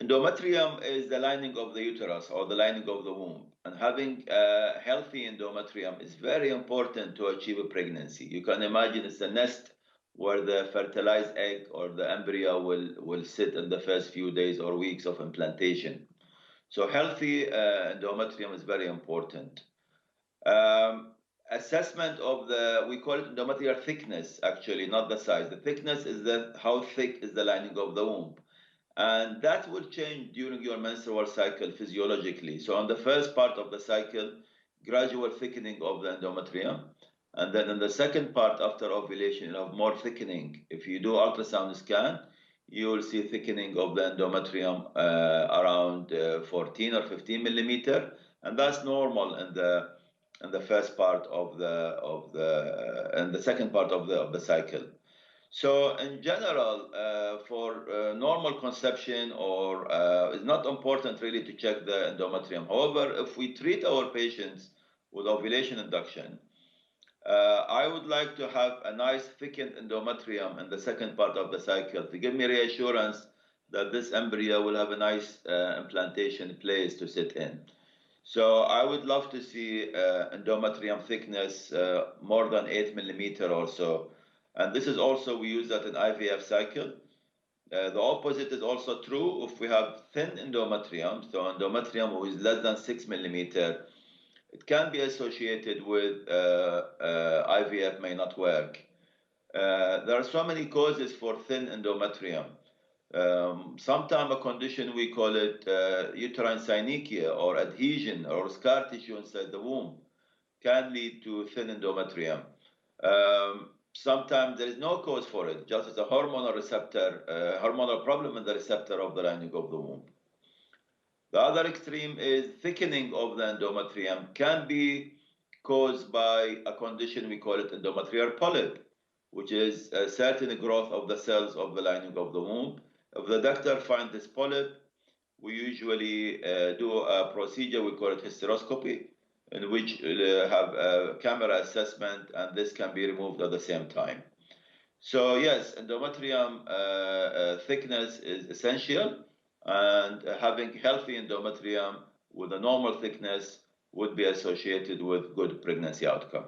Endometrium is the lining of the uterus or the lining of the womb. And having a healthy endometrium is very important to achieve a pregnancy. You can imagine it's a nest where the fertilized egg or the embryo will sit in the first few days or weeks of implantation. So healthy endometrium is very important. Assessment of we call it endometrial thickness, actually, not the size. The thickness is how thick is the lining of the womb. And that will change during your menstrual cycle physiologically. So on the first part of the cycle, gradual thickening of the endometrium. And then in the second part after ovulation, you have more thickening. If you do ultrasound scan, you will see thickening of the endometrium around 14 or 15 millimeter. And that's normal in the first part of the second part of the cycle. So in general, for normal conception, it's not important really to check the endometrium. However, if we treat our patients with ovulation induction, I would like to have a nice thickened endometrium in the second part of the cycle to give me reassurance that this embryo will have a nice implantation place to sit in. So I would love to see endometrium thickness more than 8 millimeter or so. And this is also, we use that in IVF cycle. The opposite is also true if we have thin endometrium, so endometrium which is less than 6 millimeter, it can be associated with IVF may not work. There are so many causes for thin endometrium. Sometimes a condition, we call it uterine synechia or adhesion or scar tissue inside the womb can lead to thin endometrium. Sometimes there is no cause for it, just as a hormonal receptor, hormonal problem in the receptor of the lining of the womb. The other extreme is thickening of the endometrium can be caused by a condition, we call it endometrial polyp, which is a certain growth of the cells of the lining of the womb. If the doctor finds this polyp, we usually do a procedure, we call it hysteroscopy, in which have a camera assessment, and this can be removed at the same time. So yes, endometrium thickness is essential, and having healthy endometrium with a normal thickness would be associated with good pregnancy outcome.